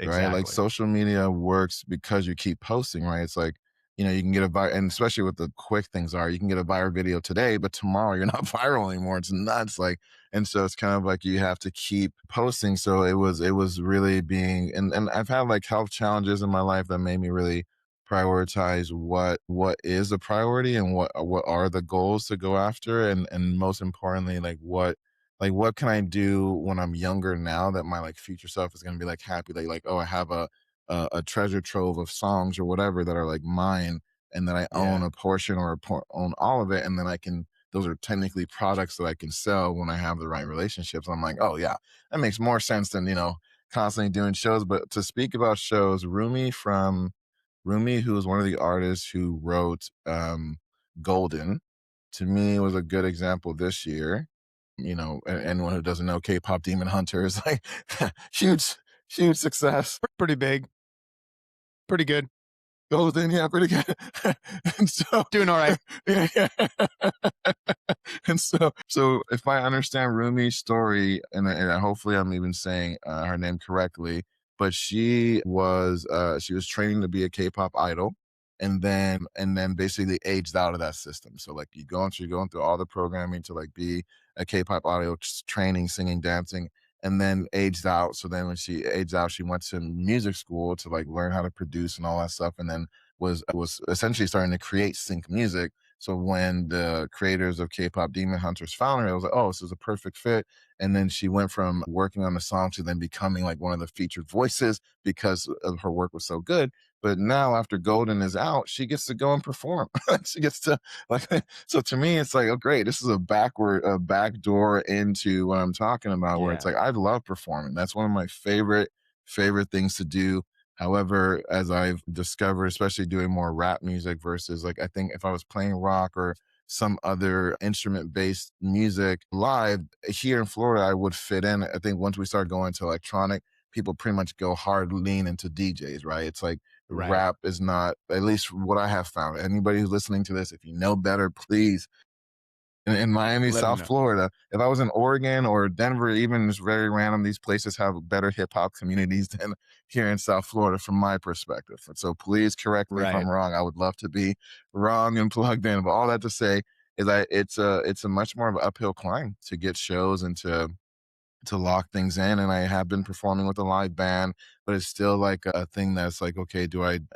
Right? Like Exactly. social media works because you keep posting, right? It's like, you can get a viral, and especially with the quick things are, you can get a viral video today, but tomorrow you're not viral anymore. It's nuts. Like, and so it's kind of like you have to keep posting. So it was really being, and I've had like health challenges in my life that made me really prioritize what is a priority and what are the goals to go after, and most importantly, like what can I do when I'm younger now that my like future self is gonna be like happy, like oh, I have a treasure trove of songs or whatever that are like mine, and that I own Yeah. a portion or own all of it, and then I can, those are technically products that I can sell when I have the right relationships. I'm like, oh yeah, that makes more sense than constantly doing shows. But to speak about shows, Rumi, who was one of the artists who wrote Golden, to me was a good example this year. Anyone who doesn't know, K-pop Demon Hunter is like huge, huge success. Pretty big. Pretty good. Golden, yeah, pretty good. And so Doing all right. yeah, yeah. And so if I understand Rumi's story, and hopefully I'm even saying her name correctly, but she was training to be a K-pop idol, and then basically aged out of that system. So like you're going through all the programming to like be a K-pop idol, training, singing, dancing, and then aged out. So then when she aged out, she went to music school to like learn how to produce and all that stuff, and then was essentially starting to create sync music. So when the creators of K-pop Demon Hunters found her, I was like, oh, this is a perfect fit. And then she went from working on the song to then becoming like one of the featured voices because of her work was so good. But now after Golden is out, she gets to go and perform. She gets to like, so to me, it's like, oh great, this is a back door into what I'm talking about, where it's Yeah. like, I love performing. That's one of my favorite things to do. However, as I've discovered, especially doing more rap music versus like, I think if I was playing rock or some other instrument based music live here in Florida, I would fit in. I think once we start going to electronic, people pretty much go hard lean into DJs, right? It's like Right. rap is not, at least what I have found. Anybody who's listening to this, if you know better, please, in Miami, Let me South know. Florida. If I was in Oregon or Denver, even just very random, these places have better hip hop communities than here in South Florida, from my perspective. So please correct me if Right. I'm wrong. I would love to be wrong and plugged in. But all that to say is that it's a much more of an uphill climb to get shows and to lock things in. And I have been performing with a live band, but it's still like a thing that's like, okay,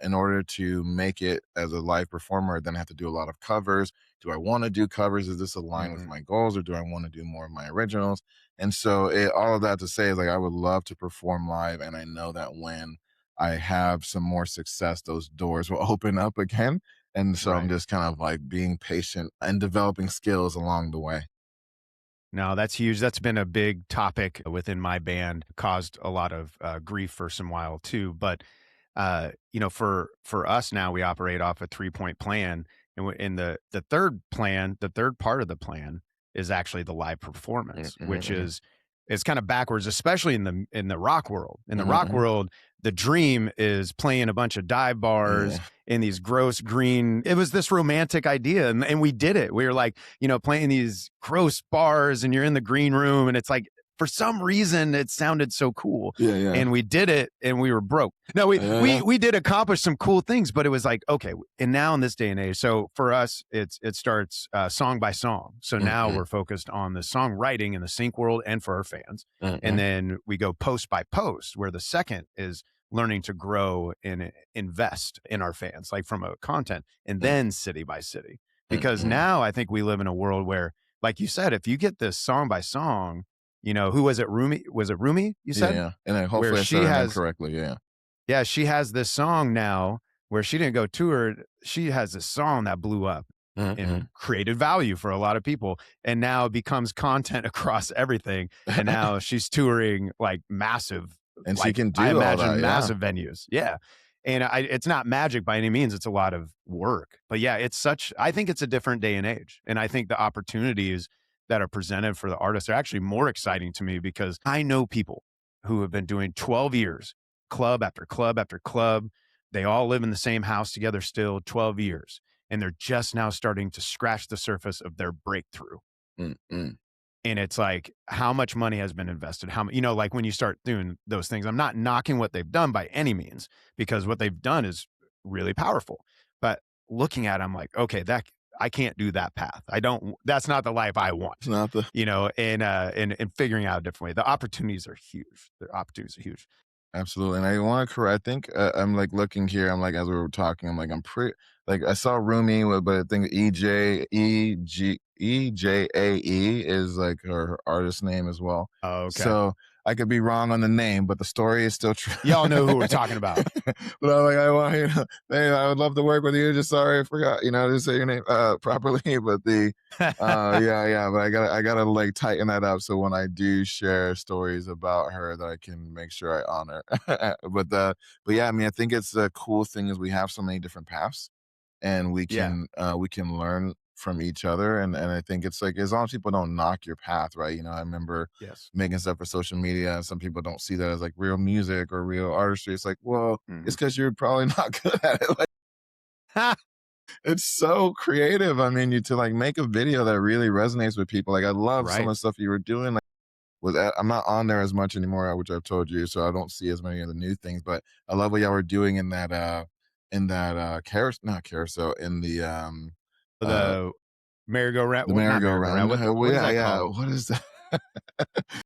in order to make it as a live performer, then I have to do a lot of covers. Do I want to do covers? Is this aligned with Mhm. my goals, or do I want to do more of my originals? And so all of that to say is like, I would love to perform live. And I know that when I have some more success, those doors will open up again. And so I'm Right. just kind of like being patient and developing skills along the way. No, that's huge. That's been a big topic within my band, caused a lot of grief for some while too. But for us now, we operate off a 3-point plan, and in the third plan, the third part of the plan is actually the live performance, which Mm-hmm, is kind of backwards, especially in the rock world. In the hmm rock hmm world, the dream is playing a bunch of dive bars Yeah. in these gross green. It was this romantic idea, and we did it. We were like, playing these gross bars, and you're in the green room, and it's like, for some reason it sounded so cool, Yeah, yeah. and we did it, and we were broke. No, we Yeah, we yeah. we did accomplish some cool things, but it was like, okay, and now in this day and age, so for us, it starts song by song. So now Mhm, we're focused on the songwriting in the sync world and for our fans, and mhm, then we go post by post, where the second is learning to grow and invest in our fans, like from a content, and mm, then city by city. Because mhm. now I think we live in a world where, like you said, if you get this song by song, who was it? Rumi? Was it Rumi? You Yeah, said, yeah, and then where hopefully I said she her name has, correctly, yeah. yeah, she has this song now where she didn't go tour. She has this song that blew up Mhm. and created value for a lot of people, and now it becomes content across everything. And now she's touring like massive, And she like can I do all that, imagine yeah. massive venues. Yeah. And it's not magic by any means. It's a lot of work, but yeah, I think it's a different day and age. And I think the opportunities that are presented for the artists are actually more exciting to me, because I know people who have been doing 12 years, club after club after club. They all live in the same house together still, 12 years, and they're just now starting to scratch the surface of their breakthrough. Mm, mm. And it's like, how much money has been invested? Like when you start doing those things, I'm not knocking what they've done by any means, because what they've done is really powerful. But looking at it, I'm like, okay, I can't do that path. That's not the life I It's want, not the and figuring out a different way. The opportunities are huge. The opportunities are huge. Absolutely. And I want to correct, I think I'm like looking here, I'm like, as we were talking, I'm like, I'm pretty, like, I saw Rumi, but I think EJAE is like her artist name as well. Oh, okay. So I could be wrong on the name, but the story is still true. Y'all know who we're talking about. But I'm like, I want you to, hey, I would love to work with you. Just sorry, I forgot, to say your name properly. But yeah, but I gotta like tighten that up. So when I do share stories about her, that I can make sure I honor. But yeah, I mean, I think it's the cool thing is we have so many different paths, and Yeah. we can learn from each other, and I think it's like as long as people don't knock your path, right? I remember Yes. making stuff for social media, and some people don't see that as like real music or real artistry. It's like, well, it's because you're probably not good at it. Like, it's so creative. I mean, you to like make a video that really resonates with people. Like I love some of Right. the stuff you were doing. Like I'm not on there as much anymore, which I've told you, so I don't see as many of the new things. But I love what y'all were doing in that not carousel, in uh The merry-go-round, the not merry-go-round. merry-go-round. What is Yeah, that yeah. called? What is that?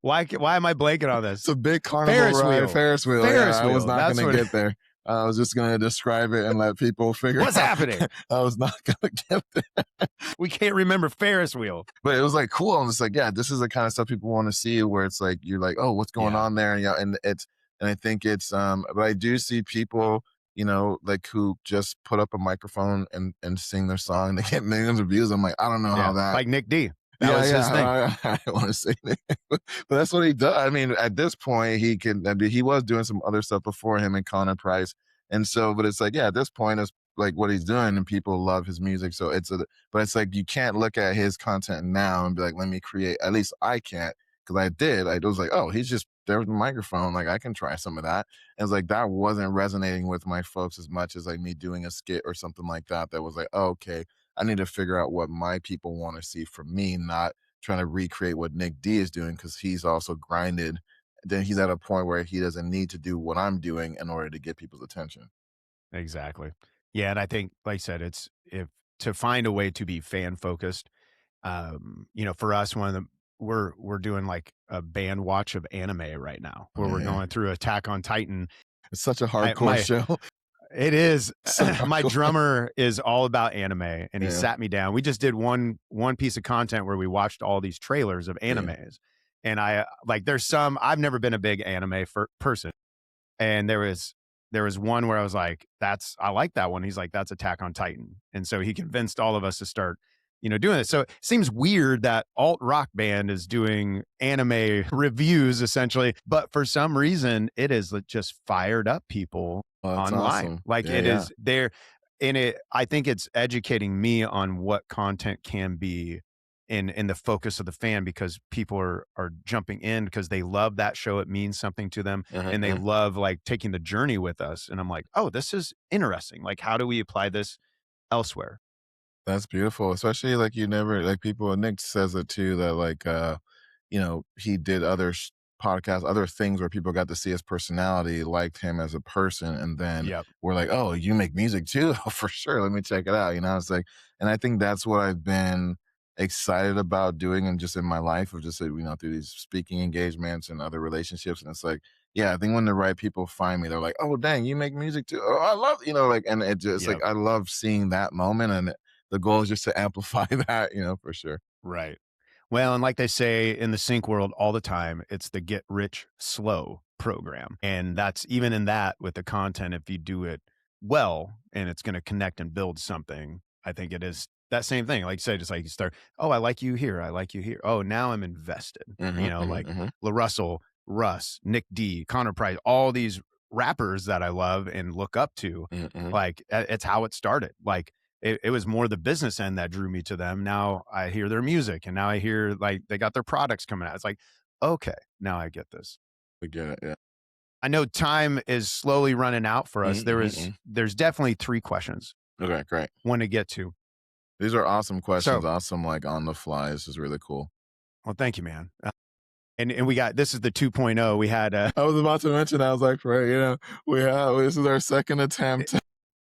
Why am I blanking on It's this? a big carnival Ferris ride, wheel. Ferris wheel. Yeah, Ferris I was wheel. not That's gonna what get there. I was just gonna describe it and let people figure What's out. happening? I was not gonna get there. We can't remember Ferris wheel. But it was like cool. I'm just like, yeah, this is the kind of stuff people want to see, where it's like you're like, oh, what's going Yeah. on there? And I think it's but I do see people, like who just put up a microphone and sing their song and they get millions of views. I'm like, I don't know how Yeah. that. Like Nick D. That was his thing. I don't want to say that, but that's what he does. I mean, at this point, he was doing some other stuff before him and Connor Price, and so, but it's like, yeah, at this point, it's like what he's doing, and people love his music. So but it's like you can't look at his content now and be like, let me create. At least I can't, because I did. I was like, oh, he's just there with the microphone. Like I can try some of that. And it's like that wasn't resonating with my folks as much as like me doing a skit or something like that. That was like, oh, okay, I need to figure out what my people want to see from me, not trying to recreate what Nick D is doing, because he's also grinded. Then he's at a point where he doesn't need to do what I'm doing in order to get people's attention. Exactly. Yeah, and I think, like I said, it's if to find a way to be fan focused. For us, one of the we're doing like a band watch of anime right now, where we're Yeah. going through Attack on Titan. It's such a hardcore show. It is. So My hardcore. drummer is all about anime, and he Yeah. sat me down. We just did one piece of content where we watched all these trailers of animes, and I like. There's some I've never been a big anime person, and there was one where I was like, I like that one. He's like, that's Attack on Titan. And so he convinced all of us to start, doing it. So it seems weird that alt rock band is doing anime reviews essentially, but for some reason it is just fired up people online. Awesome. Like Yeah, it yeah. is there. And I think it's educating me on what content can be in the focus of the fan, because people are jumping in because they love that show. It means something to them, and they love like taking the journey with us. And I'm like, oh, this is interesting. Like, how do we apply this elsewhere? That's beautiful. Especially like you never like people. Nick says it too, that like he did other podcasts, other things where people got to see his personality, liked him as a person, and then Yep. we're like, oh, you make music too? Oh, for sure. Let me check it out. It's like, and I think that's what I've been excited about doing, and just in my life of just through these speaking engagements and other relationships. And it's like, yeah, I think when the right people find me, they're like, oh, dang, you make music too. Oh, I love, like, and it just Yep. like I love seeing that moment, and the goal is just to amplify that, for sure. Right. Well, and like they say in the sync world all the time, it's the get rich slow program. And that's even in that with the content, if you do it well and it's going to connect and build something, I think it is that same thing. Like you say, just like you start, oh, I like you here. I like you here. Oh, now I'm invested. Like La Russell, Russ, Nick D, Connor Price, all these rappers that I love and look up to. Like it's how it started. Like it was more the business end that drew me to them. Now I hear their music, and now I hear like they got their products coming out. It's like, okay, now I get this. I get it. Yeah. I know time is slowly running out for us. There's definitely 3 questions. Okay, great. One to get to. These are awesome questions. So, Awesome, like on the fly. This is really cool. well, thank you, man. And we got, this is the 2.0. We had I was about to mention, I was like, this is our second attempt.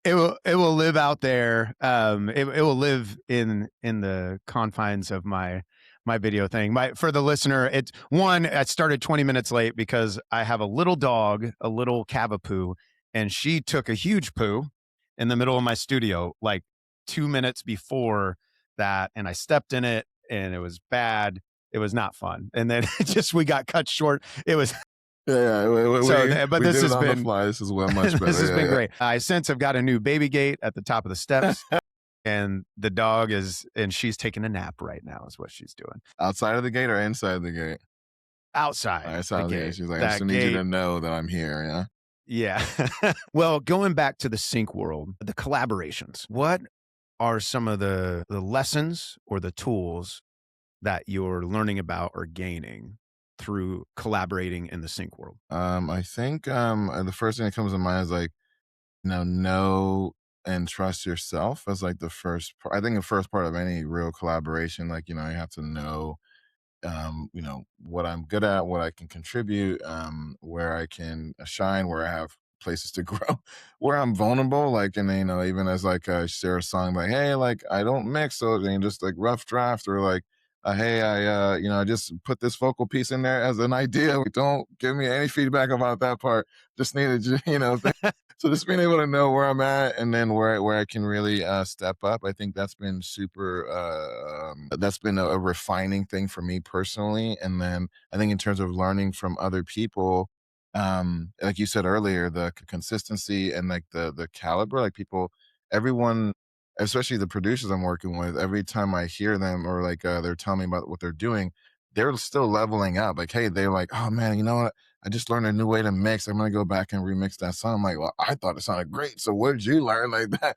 It will live out there. It will live in the confines of my my video thing. For the listener, it's one, I started 20 minutes late because I have a little dog, a little Cavapoo, and she took a huge poo in the middle of my studio, like 2 minutes before that. And I stepped in it and it was bad. It was not fun. And then we got cut short. It was. Yeah, but this has been, this is well much better. This has been great. I since have got a new baby gate at the top of the steps. And the dog she's taking a nap right now is what she's doing. Outside of the gate or inside the gate? Outside. Outside the gate. She's like, I just need you to know that I'm here, yeah? Yeah. Well, going back to the sync world, the collaborations, what are some of the lessons or the tools that you're learning about or gaining through collaborating in the sync world? I think the first thing that comes to mind is like, know and trust yourself as like the first part. I think the first part of any real collaboration, like, you have to know, what I'm good at, what I can contribute, where I can shine, where I have places to grow, where I'm vulnerable. Like, and even as like I share a song, like, hey, like I don't mix, so just like rough draft, or like, hey, I just put this vocal piece in there as an idea. Don't give me any feedback about that part. Just needed, so just being able to know where I'm at and then where I can really step up. I think that's been that's been a refining thing for me personally. And then I think in terms of learning from other people, like you said earlier, the consistency and like the caliber, like everyone, especially the producers I'm working with, every time I hear them or like they're telling me about what they're doing, they're still leveling up. Like, hey, they're like, oh man, you know what? I just learned a new way to mix. I'm gonna go back and remix that song. I'm like, well, I thought it sounded great. So what did you learn like that?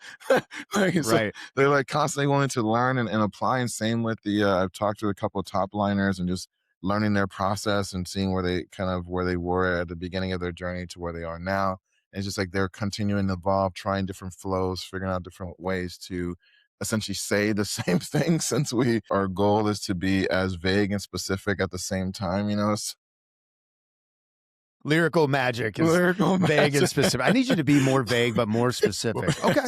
Right. So they're like constantly wanting to learn and apply. And same with I've talked to a couple of top liners and just learning their process and seeing where they were at the beginning of their journey to where they are now. And it's just like they're continuing to evolve, trying different flows, figuring out different ways to essentially say the same thing, since our goal is to be as vague and specific at the same time, Lyrical magic is vague and specific. I need you to be more vague, but more specific. Okay.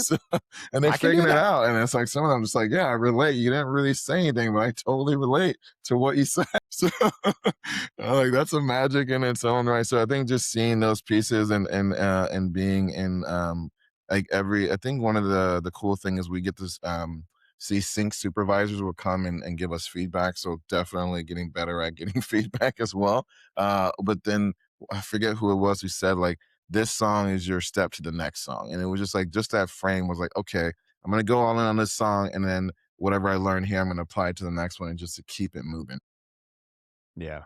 And they figured it out. And it's like, some of them just like, yeah, I relate. You didn't really say anything, but I totally relate to what you said. So like, that's a magic in its own right. So I think just seeing those pieces and being in, I think one of the cool things is we get this, see sync supervisors will come and give us feedback. So definitely getting better at getting feedback as well. But then I forget who it was who said like, this song is your step to the next song. And it was just like, just that frame was like, okay, I'm going to go all in on this song. And then whatever I learn here, I'm going to apply it to the next one and just to keep it moving. Yeah.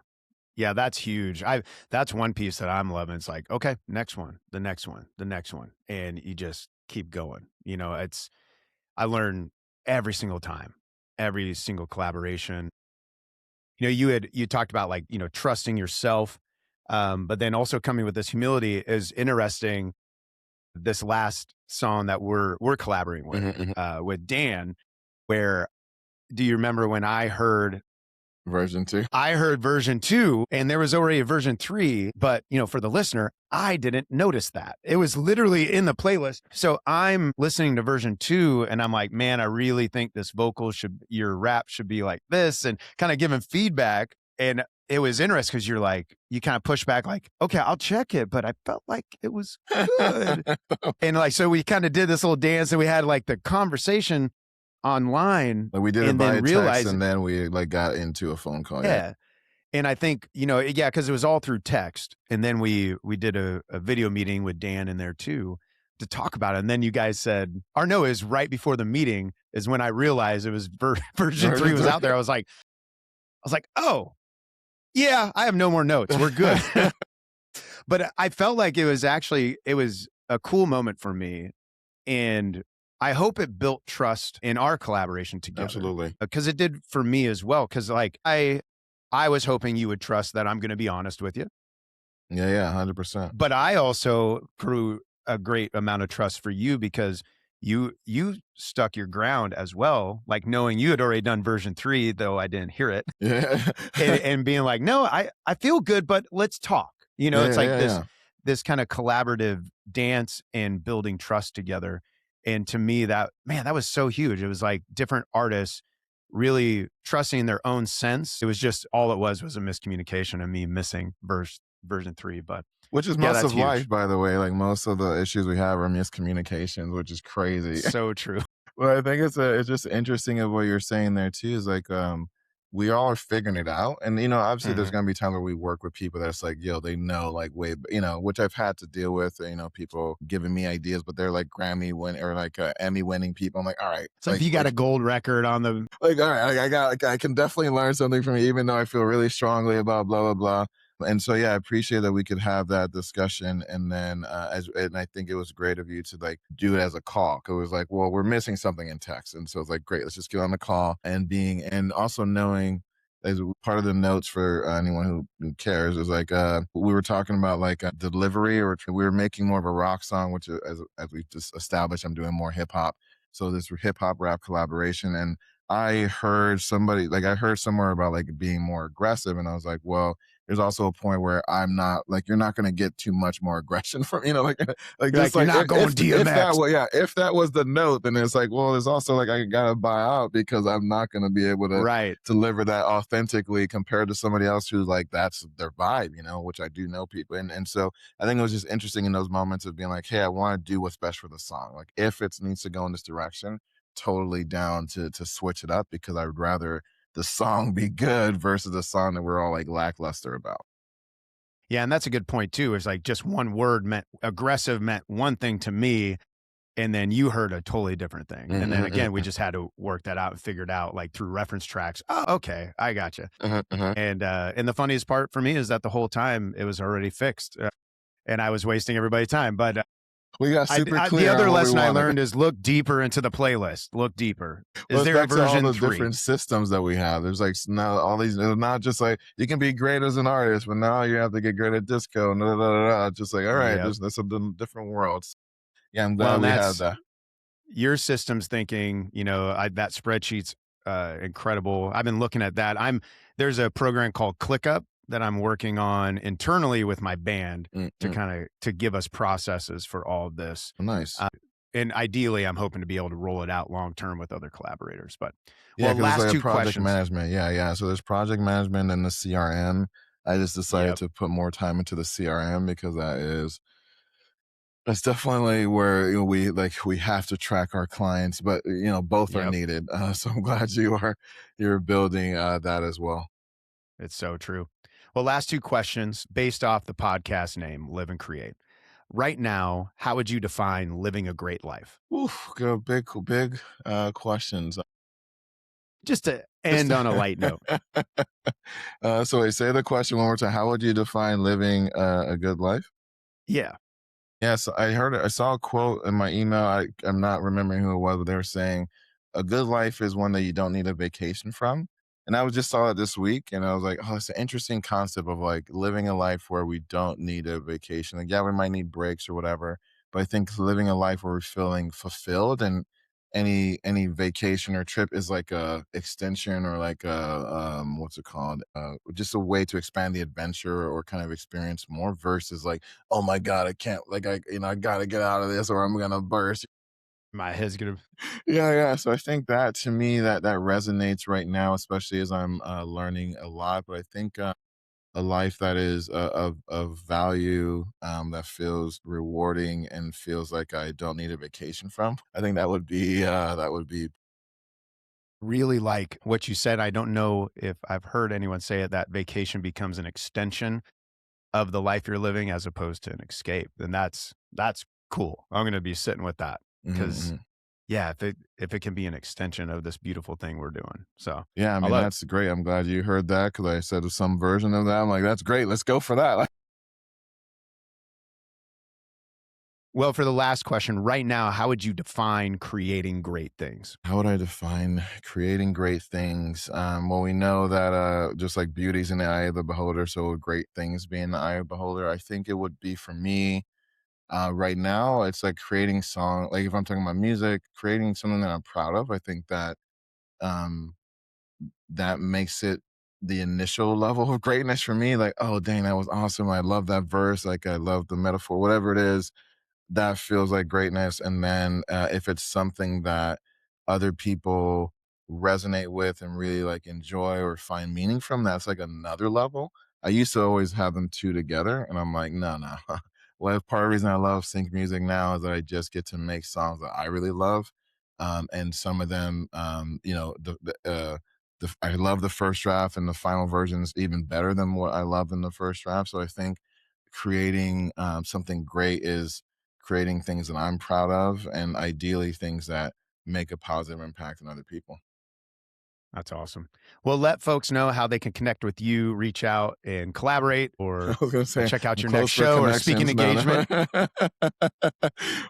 Yeah, that's huge. That's one piece that I'm loving. It's like, okay, next one, the next one, the next one. And you just keep going. I learn every single time, every single collaboration. You talked about like, trusting yourself. But then also coming with this humility is interesting. This last song that we're collaborating with Dan, where do you remember when I heard version 2? I heard version 2 and there was already a version 3, but for the listener, I didn't notice that. It was literally in the playlist. So I'm listening to version 2 and I'm like, man, I really think your rap should be like this, and kind of giving feedback. And it was interesting because you kind of push back like, okay, I'll check it, but I felt like it was good. And like, so we kind of did this little dance and we had like the conversation online. Like we did it by text and then we like got into a phone call. Yeah. And I think, because it was all through text. And then we did a video meeting with Dan in there too to talk about it. And then you guys said, or no, it was right before the meeting is when I realized it was version 3 was out there. I was like, oh, yeah, I have no more notes. We're good. But I felt like it was a cool moment for me. And I hope it built trust in our collaboration together. Absolutely. Because it did for me as well. Because like I was hoping you would trust that I'm going to be honest with you. Yeah, 100%. But I also grew a great amount of trust for you because you stuck your ground as well, like knowing you had already done version 3, though I didn't hear it. Yeah. and being like, no, I feel good, but let's talk. It's like this kind of collaborative dance and building trust together. And to me, that was so huge. It was like different artists really trusting their own sense. It was just all it was a miscommunication and me missing version 3. But Which is yeah, most that's of life, huge. by the way. Like most of the issues we have are miscommunications, which is crazy. So true. Well, I think it's just interesting of what you're saying there too. Is like we all are figuring it out, and obviously there's Hmm. gonna be times where we work with people that's like, yo, they know like way, which I've had to deal with. People giving me ideas, but they're like Grammy win or like Emmy winning people. I'm like, all right, It's like you got a gold record on the. like all right, I got like I can definitely learn something from you, even though I feel really strongly about blah blah blah. And so yeah, I appreciate that we could have that discussion, and then and I think it was great of you to like do it as a call. 'Cause it was like, well, we're missing something in text, and so it's like, great, let's just get on the call and also knowing as part of the notes for anyone who cares is like we were talking about like delivery, or we were making more of a rock song, which as we just established, I'm doing more hip hop. So this hip hop rap collaboration, and I heard somewhere about like being more aggressive, and I was like, well, there's also a point where I'm not like, you're not going to get too much more aggression from, like You're just like, you're like not going if DMX. if that was the note, then it's like, well, there's also like, I got to buy out because I'm not going to be able to Right. deliver that authentically compared to somebody else who's like, that's their vibe, which I do know people. And so I think it was just interesting in those moments of being like, hey, I want to do what's best for the song. Like if it needs to go in this direction, totally down to switch it up because I would rather the song be good versus the song that we're all like lackluster about. Yeah, and that's a good point too. Is like just one word meant aggressive meant one thing to me, and then you heard a totally different thing. And then again, we just had to work that out and figure it out like through reference tracks. Oh, okay, I gotcha. And the funniest part for me is that the whole time it was already fixed, and I was wasting everybody's time. But we got super the clear other on what we lesson I wanted. learned is look deeper into the playlist. Look deeper. Is Well, there a back to all version the 3? different systems that we have. There's like now all these. It's not just like you can be great as an artist, but now you have to get great at disco. And just like, all right, Yep. there's some different worlds. Yeah, I'm Well, glad and we have that's that. your systems thinking. That spreadsheet's incredible. I've been looking at that. There's a program called ClickUp that I'm working on internally with my band to kind of to give us processes for all of this. Nice. And ideally, I'm hoping to be able to roll it out long term with other collaborators. But Yeah, well, because it's last like a two project questions. management. Yeah. So there's project management and the CRM. I just decided Yep. to put more time into the CRM because that's definitely where we have to track our clients, but both are Yep. needed. So I'm glad you're building that as well. It's so true. Well, last two questions based off the podcast name, Live and Create. Right now, how would you define living a great life? Oof, good, big questions. Just to end on a light note. So wait, say the question one more time. How would you define living a good life? Yeah. Yes, I saw a quote in my email. I'm not remembering who it was, but they were saying a good life is one that you don't need a vacation from. And I was just saw it this week, and I was like, oh, it's an interesting concept of like living a life where we don't need a vacation. Like, yeah, we might need breaks or whatever, but I think living a life where we're feeling fulfilled, and any vacation or trip is like a extension or like a what's it called? Just a way to expand the adventure or kind of experience more versus like, oh my God, I can't, like, I gotta get out of this or I'm gonna burst. My head's going to. Yeah. So I think that to me that resonates right now, especially as I'm learning a lot. But I think a life that is of value, that feels rewarding and feels like I don't need a vacation from. I think that would be. Really like what you said. I don't know if I've heard anyone say it, that vacation becomes an extension of the life you're living as opposed to an escape. And that's cool. I'm going to be sitting with that because yeah, if it can be an extension of this beautiful thing we're doing. So Yeah, I I mean, love it. that's great. I'm glad you heard that because I said some version of that. I'm like, that's great. Let's go for that. Well, for the last question, right now, how would you define creating great things? How would I define creating great things? Well, we know that just like beauty's in the eye of the beholder, so would great things be in the eye of the beholder. I think it would be for me right now. It's like creating song. Like if I'm talking about music, creating something that I'm proud of. I think um, that makes it the initial level of greatness for me. Like, oh dang, that was awesome. I love that verse. Like I love the metaphor, whatever it is, that feels like greatness. And then if it's something that other people resonate with and really like enjoy or find meaning from, that's like another level. I used to always have them two together, and I'm like, no, no. Well, part of the reason I love sync music now is that I just get to make songs that I really love. And some of them, I love the first draft, and the final version is even better than what I loved in the first draft. So I think creating something great is creating things that I'm proud of, and ideally things that make a positive impact on other people. That's awesome. Well, let folks know how they can connect with you, reach out and collaborate, I or was gonna say check out I'm your next close for show or speaking connections. No, engagement. no.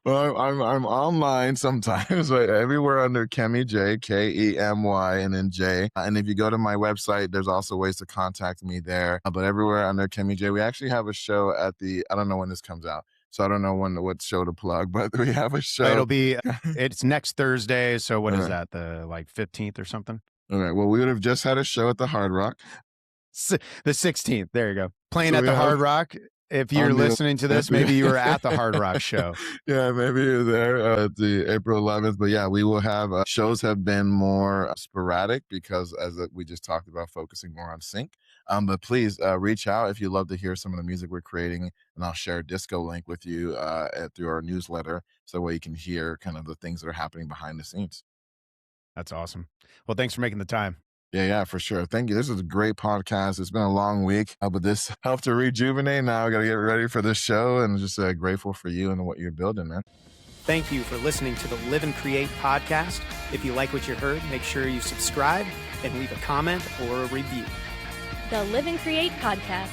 Well, I'm online sometimes, but everywhere under Kemy J, Kemy, and then J. And if you go to my website, there's also ways to contact me there. But everywhere under Kemy J, we actually have a show at the. I don't know when this comes out, so I don't know what show to plug, but we have a show. It's next Thursday. So what is Okay. that? The 15th or something? Okay. Well, we would have just had a show at the Hard Rock. The 16th. There you go. Playing So at the Hard Rock. If you're listening to this, maybe you were at the Hard Rock show. Yeah, maybe you're there at the April 11th. But yeah, we will have shows have been more sporadic because, as we just talked about, focusing more on sync. But please reach out if you love to hear some of the music we're creating, and I'll share a disco link with you through our newsletter, so that way you can hear kind of the things that are happening behind the scenes. That's awesome. Well, thanks for making the time. Yeah, for sure. Thank you. This is a great podcast. It's been a long week, but this helped to rejuvenate. Now I got to get ready for this show, and just grateful for you and what you're building, man. Thank you for listening to the Live and Create podcast. If you like what you heard, make sure you subscribe and leave a comment or a review. The Live and Create podcast.